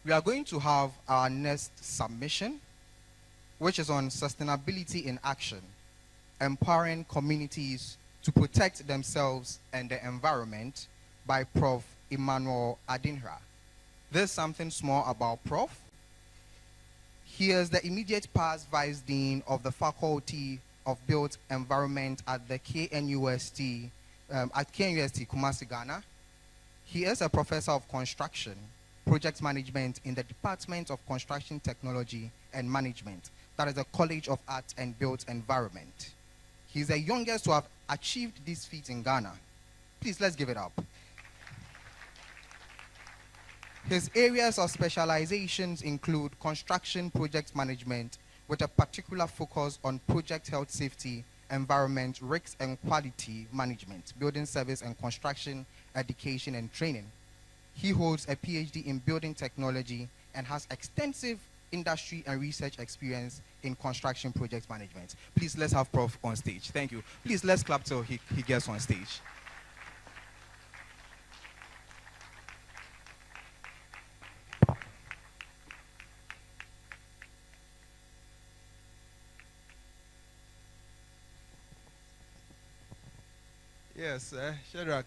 We are going to have our next submission, which is on sustainability in action, empowering communities to protect themselves and the environment, by Prof Emmanuel Adinyira'. There's something small about Prof. He is the immediate past Vice Dean of the Faculty of Built Environment at the KNUST, Kumasi, Ghana. He is a professor of construction, project management in the Department of Construction Technology and Management, that is the College of Art and Built Environment. He's the youngest to have achieved this feat in Ghana. Please, let's give it up. His areas of specializations include construction project management with a particular focus on project health safety, environment, risks and quality management, building service and construction, education and training. He holds a PhD in building technology and has extensive industry and research experience in construction project management. Please, let's have Prof on stage. Thank you. Please, let's clap till he gets on stage. Yes, Shadrach,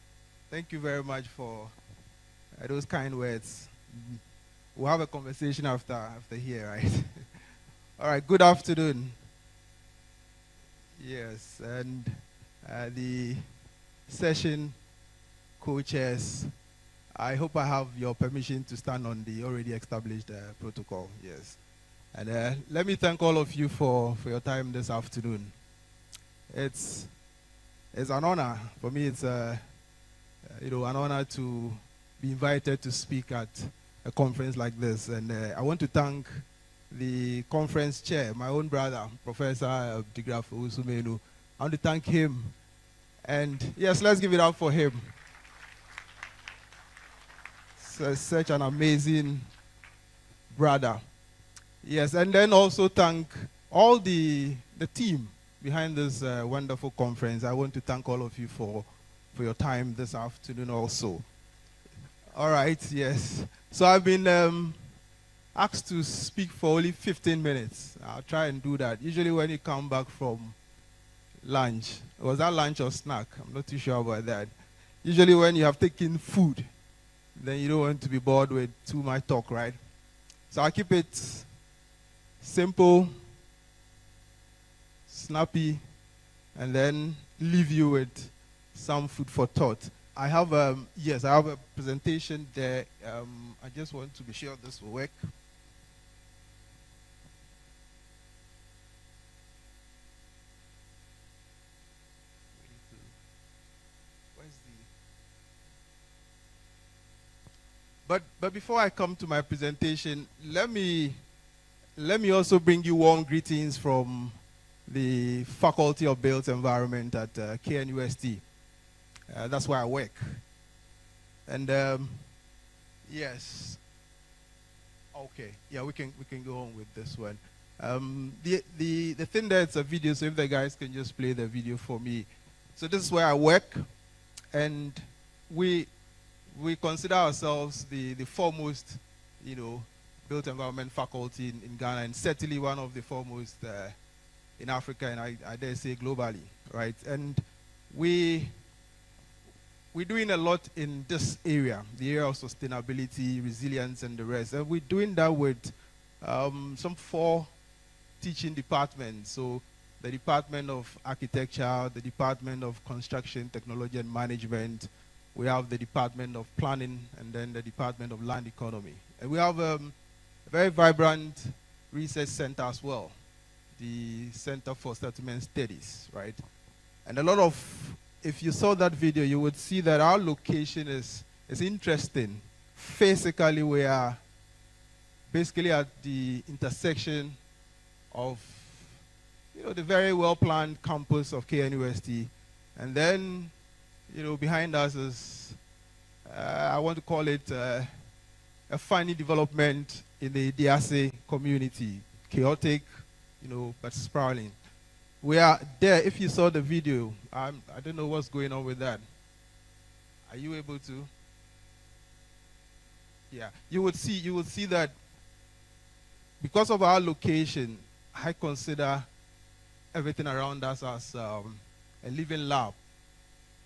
thank you very much for those kind words. We'll have a conversation after here, right? All right, good afternoon. Yes, and the session co-chairs, I hope I have your permission to stand on the already established protocol, yes. And let me thank all of you for your time this afternoon. It's an honor. For me, it's an honor to be invited to speak at a conference like this. And I want to thank the conference chair, my own brother, Professor Adinyira'S. I want to thank him. And yes, let's give it up for him. Such an amazing brother. Yes, and then also thank all the team behind this wonderful conference. I want to thank all of you for your time this afternoon also. All right, yes. So I've been asked to speak for only 15 minutes. I'll try and do that. Usually when you come back from lunch, was that lunch or snack? I'm not too sure about that. Usually when you have taken food, then you don't want to be bored with too much talk, right? So I'll keep it simple, snappy, and then leave you with some food for thought. I have a presentation there. I just want to be sure this will work. But before I come to my presentation, let me also bring you warm greetings from the Faculty of Built Environment at KNUST. That's where I work. And yes. Okay. Yeah, we can go on with this one. The thing there, it's a video, so if the guys can just play the video for me. So this is where I work, and we consider ourselves the foremost, built environment faculty in Ghana, and certainly one of the foremost in Africa, and I dare say globally, right? And we're doing a lot in this area, the area of sustainability, resilience, and the rest. And we're doing that with some 4 teaching departments. So the Department of Architecture, the Department of Construction, Technology, and Management. We have the Department of Planning, and then the Department of Land Economy. And we have a very vibrant research center as well, the Center for Settlement Studies, right? And a lot of, if you saw that video, you would see that our location is interesting. Physically, we are basically at the intersection of, the very well-planned campus of KNUST. And then, behind us is, I want to call it a funny development in the Adinyira'S community. Chaotic, but sprawling. We are there. If you saw the video, I don't know what's going on with that. Are you able to? Yeah, you would see that because of our location, I consider everything around us as a living lab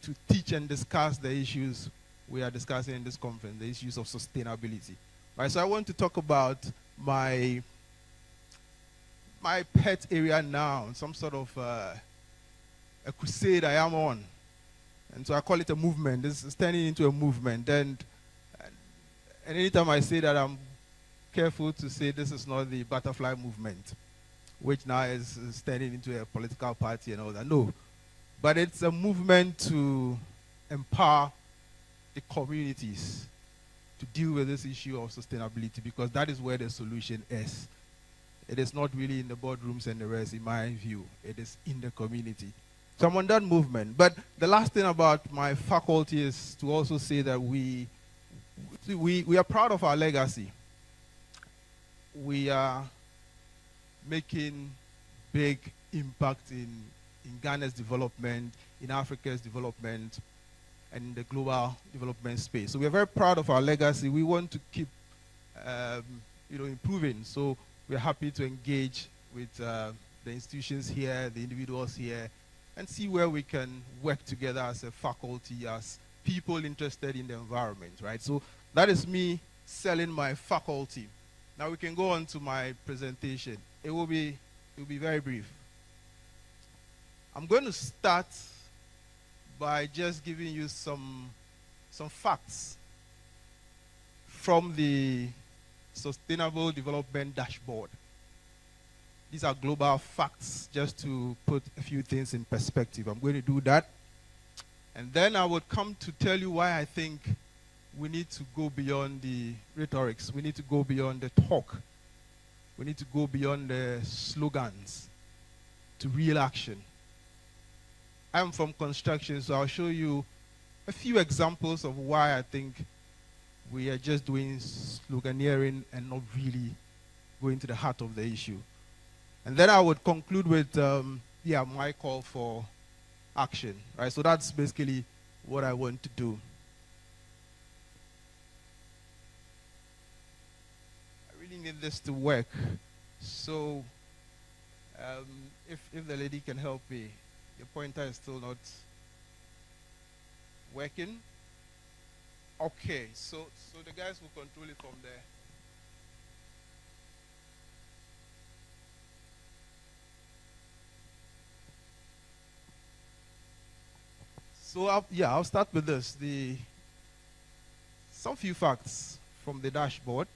to teach and discuss the issues we are discussing in this conference, the issues of sustainability. Right, so I want to talk about my pet area now, some sort of a crusade I am on. And so I call it a movement. This is turning into a movement. And anytime I say that, I'm careful to say this is not the butterfly movement, which now is turning into a political party and all that. No. But it's a movement to empower the communities to deal with this issue of sustainability, because that is where the solution is. It is not really in the boardrooms and the rest, in my view. It is in the community. So I'm on that movement. But the last thing about my faculty is to also say that we are proud of our legacy. We are making big impact in Ghana's development, in Africa's development, and in the global development space. So we are very proud of our legacy. We want to keep improving. So we're happy to engage with the institutions here, the individuals here, and see where we can work together as a faculty, as people interested in the environment, right? So that is me selling my faculty. Now we can go on to my presentation. It will be very brief. I'm going to start by just giving you some facts from the Sustainable Development Dashboard. These are global facts, just to put a few things in perspective. I'm going to do that. And then I would come to tell you why I think we need to go beyond the rhetorics. We need to go beyond the talk. We need to go beyond the slogans to real action. I'm from construction, so I'll show you a few examples of why I think we are just doing sloganeering and not really going to the heart of the issue. And then I would conclude with my call for action, right? So that's basically what I want to do. I really need this to work. So if the lady can help me, your pointer is still not working. Okay, so the guys will control it from there. So I'll start with this. Some few facts from the dashboard.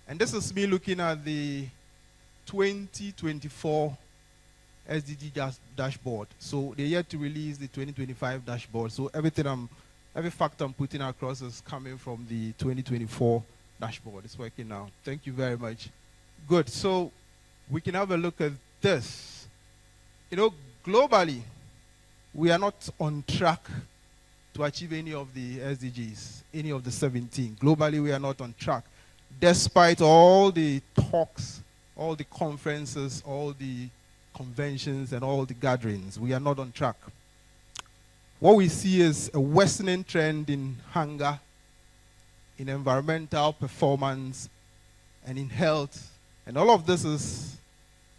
And this is me looking at the 2024 SDG dashboard. So they're yet to release the 2025 dashboard. So every fact I'm putting across is coming from the 2024 dashboard. It's working now. Thank you very much. Good. So we can have a look at this. Globally, we are not on track to achieve any of the SDGs, any of the 17. Globally, we are not on track. Despite all the talks, all the conferences, all the conventions, and all the gatherings, we are not on track. What we see is a worsening trend in hunger, in environmental performance, and in health. And all of this is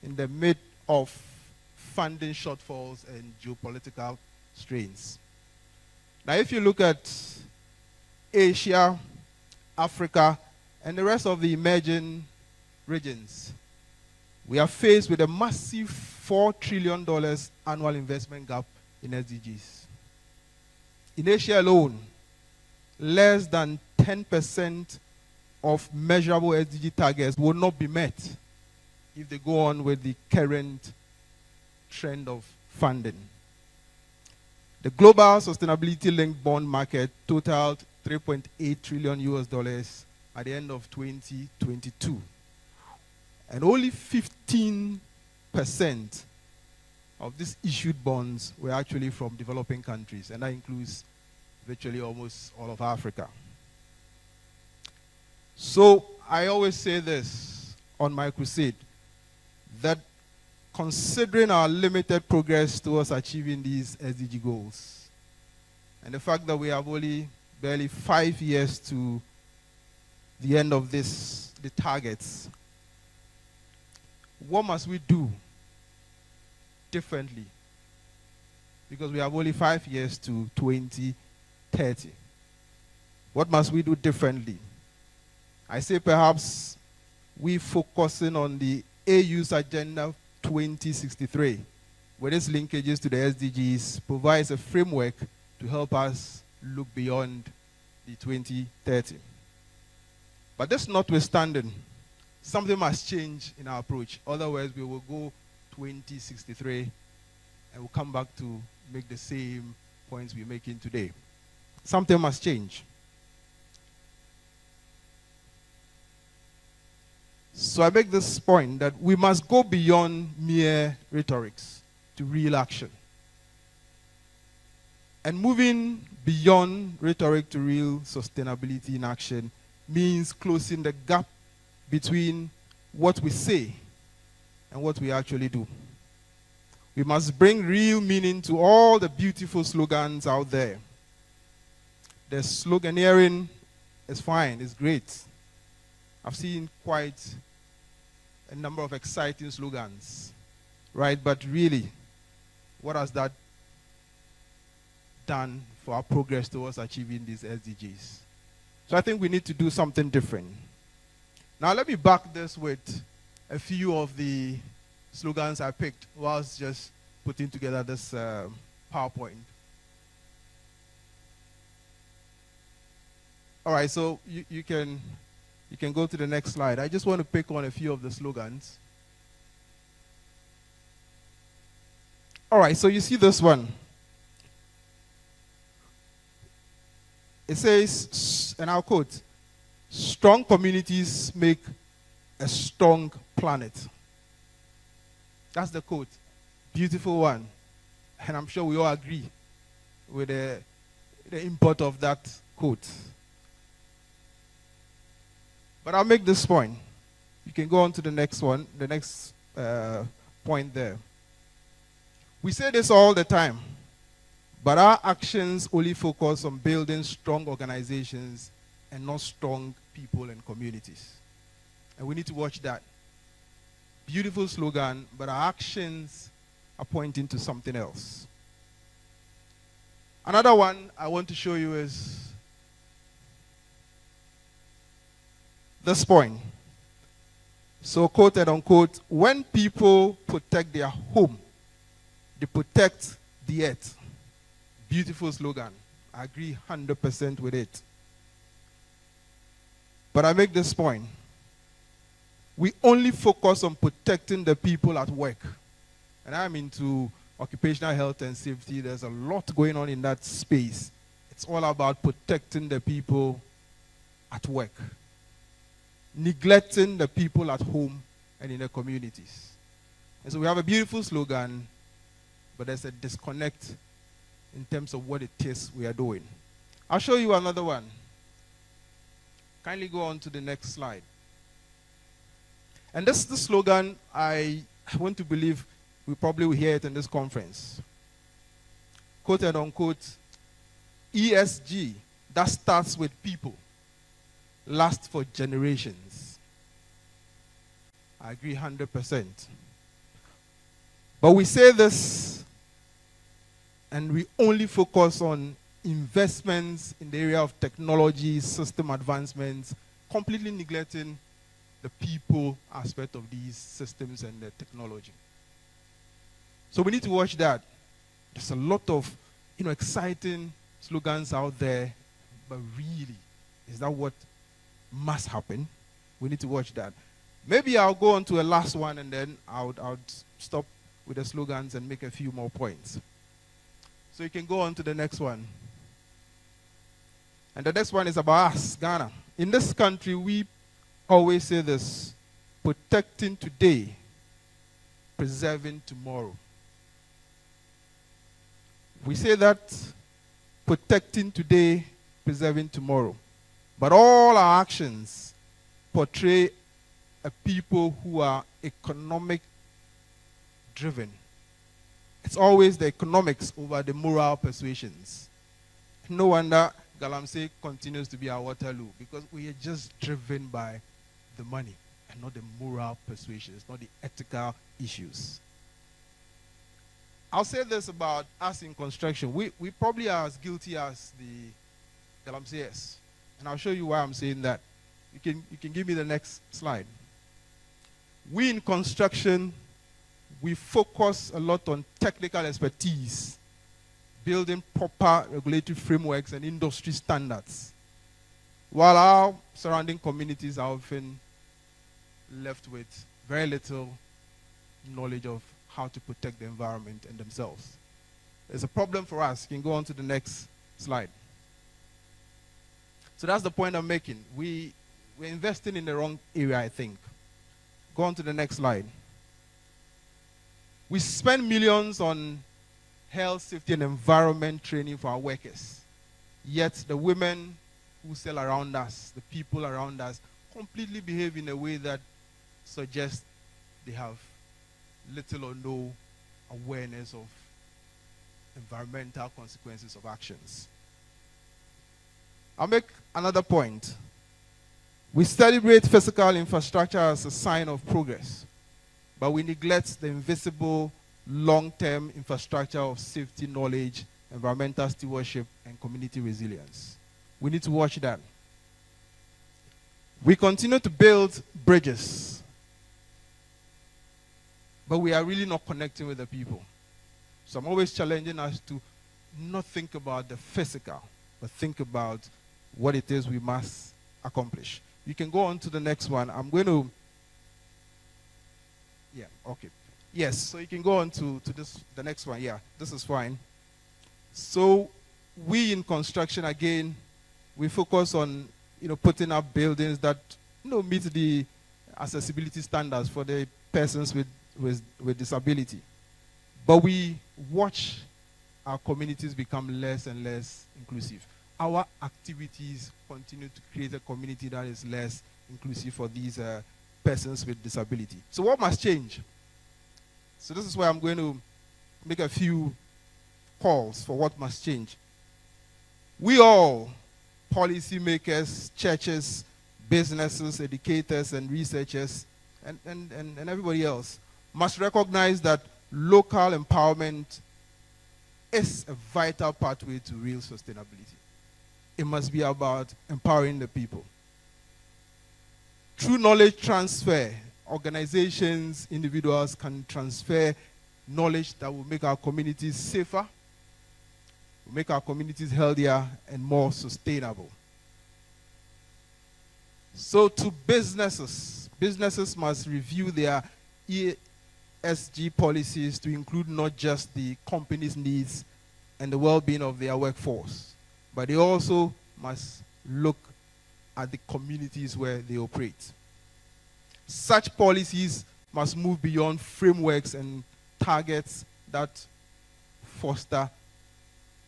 in the midst of funding shortfalls and geopolitical strains. Now, if you look at Asia, Africa, and the rest of the emerging regions, we are faced with a massive $4 trillion annual investment gap in SDGs. In Asia alone, less than 10% of measurable SDG targets will not be met if they go on with the current trend of funding. The global sustainability-linked bond market totaled $3.8 trillion at the end of 2022. And only 15% of these issued bonds were actually from developing countries, and that includes virtually almost all of Africa. So I always say this on my crusade, that considering our limited progress towards achieving these SDG goals, and the fact that we have only barely 5 years to the end of the targets, what must we do differently? Because we have only 5 years to 2030. What must we do differently? I say perhaps we focusing on the AU's Agenda 2063, with its linkages to the SDGs, provides a framework to help us look beyond the 2030. But this notwithstanding, something must change in our approach. Otherwise, we will go 2063 and we'll come back to make the same points we're making today. Something must change. So I make this point that we must go beyond mere rhetorics to real action. And moving beyond rhetoric to real sustainability in action means closing the gap between what we say and what we actually do. We must bring real meaning to all the beautiful slogans out there. The sloganeering is fine, it's great. I've seen quite a number of exciting slogans, right? But really, what has that done for our progress towards achieving these SDGs? So I think we need to do something different. Now let me back this with a few of the slogans I picked whilst just putting together this PowerPoint. All right, so you can go to the next slide. I just want to pick on a few of the slogans. All right, so you see this one. It says, and I'll quote, "Strong communities make a strong planet." That's the quote. Beautiful one. And I'm sure we all agree with the import of that quote. But I'll make this point. You can go on to the next one, the next point there. We say this all the time, but our actions only focus on building strong organizations and not strong people and communities. And we need to watch that. Beautiful slogan, but our actions are pointing to something else. Another one I want to show you is this point. So, quoted unquote, when people protect their home, they protect the earth. Beautiful slogan. I agree 100% with it. But I make this point. We only focus on protecting the people at work. And I'm into occupational health and safety. There's a lot going on in that space. It's all about protecting the people at work, neglecting the people at home and in the communities. And so we have a beautiful slogan, but there's a disconnect in terms of what it is we are doing. I'll show you another one. Kindly go on to the next slide. And this is the slogan I want to believe we probably will hear it in this conference. Quoted unquote, ESG, that starts with people, lasts for generations. I agree 100%. But we say this and we only focus on investments in the area of technology, system advancements, completely neglecting the people aspect of these systems and the technology. So we need to watch that. There's a lot of exciting slogans out there, but really, is that what must happen? We need to watch that. Maybe I'll go on to a last one and then I'll stop with the slogans and make a few more points. So you can go on to the next one. And the next one is about us, Ghana. In this country, we always say this: protecting today, preserving tomorrow. We say that protecting today, preserving tomorrow. But all our actions portray a people who are economic driven. It's always the economics over the moral persuasions. No wonder Galamsey continues to be our Waterloo, because we are just driven by the money and not the moral persuasions, not the ethical issues. I'll say this about us in construction. We probably are as guilty as the Galamseyers. And I'll show you why I'm saying that. You can give me the next slide. We in construction, we focus a lot on technical expertise, building proper regulatory frameworks and industry standards, while our surrounding communities are often left with very little knowledge of how to protect the environment and themselves. There's a problem for us. You can go on to the next slide. So that's the point I'm making. We're investing in the wrong area, I think. Go on to the next slide. We spend millions on health, safety, and environment training for our workers. Yet the women who sell around us, the people around us, completely behave in a way that suggests they have little or no awareness of environmental consequences of actions. I'll make another point. We celebrate physical infrastructure as a sign of progress, but we neglect the invisible long-term infrastructure of safety, knowledge, environmental stewardship, and community resilience. We need to watch that. We continue to build bridges, but we are really not connecting with the people. So I'm always challenging us to not think about the physical, but think about what it is we must accomplish. You can go on to the next one. I'm going to, yeah, okay. Yes, so you can go on to the next one. Yeah, this is fine. So we in construction, again, we focus on, putting up buildings that, meet the accessibility standards for the persons with disability. But we watch our communities become less and less inclusive. Our activities continue to create a community that is less inclusive for these persons with disability. So what must change? So this is where I'm going to make a few calls for what must change. We all, policymakers, churches, businesses, educators, and researchers, and everybody else, must recognize that local empowerment is a vital pathway to real sustainability. It must be about empowering the people. Through knowledge transfer, organizations, individuals can transfer knowledge that will make our communities safer, will make our communities healthier and more sustainable. So to businesses must review their ESG policies to include not just the company's needs and the well-being of their workforce, but they also must look at the communities where they operate. Such policies must move beyond frameworks and targets that foster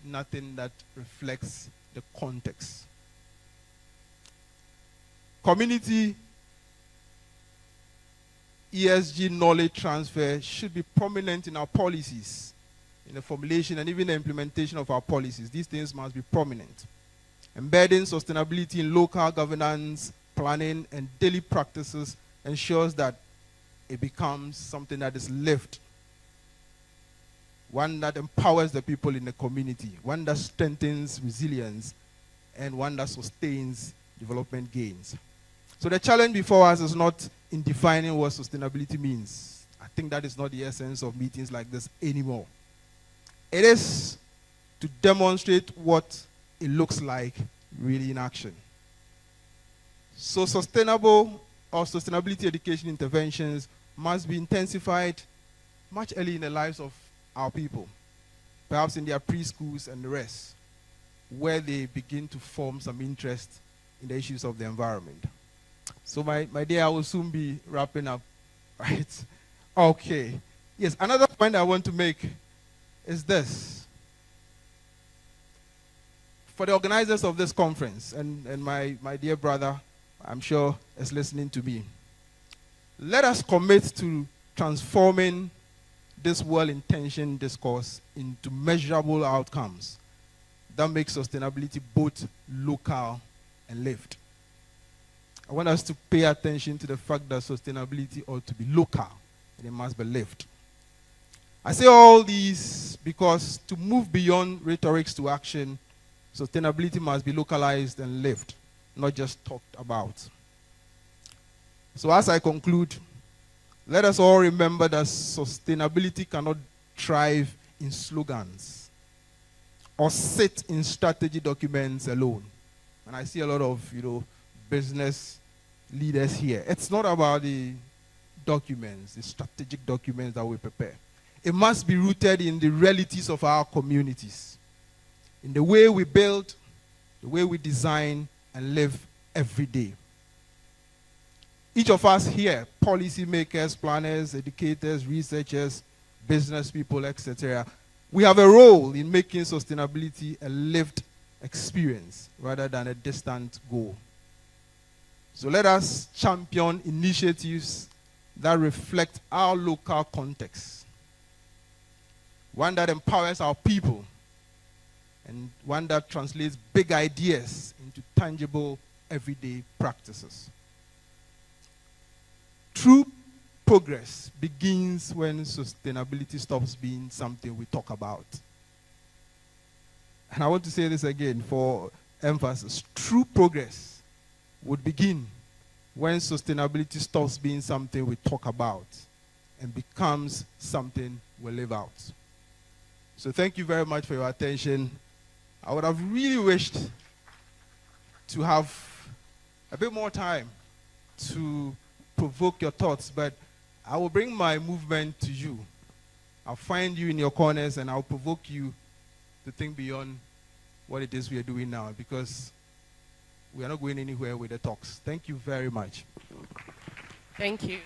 nothing that reflects the context. Community ESG knowledge transfer should be prominent in our policies, in the formulation and even the implementation of our policies. These things must be prominent. Embedding sustainability in local governance, planning, and daily practices ensures that it becomes something that is lived, one that empowers the people in the community, one that strengthens resilience, and one that sustains development gains. So the challenge before us is not in defining what sustainability means. I think that is not the essence of meetings like this anymore. It is to demonstrate what it looks like really in action. So sustainability education interventions must be intensified much early in the lives of our people, perhaps in their preschools and the rest, where they begin to form some interest in the issues of the environment. So my dear, I will soon be wrapping up, right? Okay. Yes, another point I want to make is this. For the organizers of this conference, and my dear brother, I'm sure, is listening to me, let us commit to transforming this well-intentioned discourse into measurable outcomes that make sustainability both local and lived. I want us to pay attention to the fact that sustainability ought to be local and it must be lived. I say all these because to move beyond rhetorics to action, sustainability must be localized and lived, not just talked about. So as I conclude, let us all remember that sustainability cannot thrive in slogans or sit in strategy documents alone. And I see a lot of, business leaders here. It's not about the documents, the strategic documents that we prepare. It must be rooted in the realities of our communities, in the way we build, the way we design and live every day. Each of us here, policymakers, planners, educators, researchers, business people, etc., we have a role in making sustainability a lived experience rather than a distant goal. So let us champion initiatives that reflect our local context, one that empowers our people, and one that translates big ideas into tangible, everyday practices. True progress begins when sustainability stops being something we talk about. And I want to say this again for emphasis. True progress would begin when sustainability stops being something we talk about and becomes something we live out. So thank you very much for your attention. I would have really wished to have a bit more time to provoke your thoughts, but I will bring my movement to you. I'll find you in your corners and I'll provoke you to think beyond what it is we are doing now, because we are not going anywhere with the talks. Thank you very much. Thank you.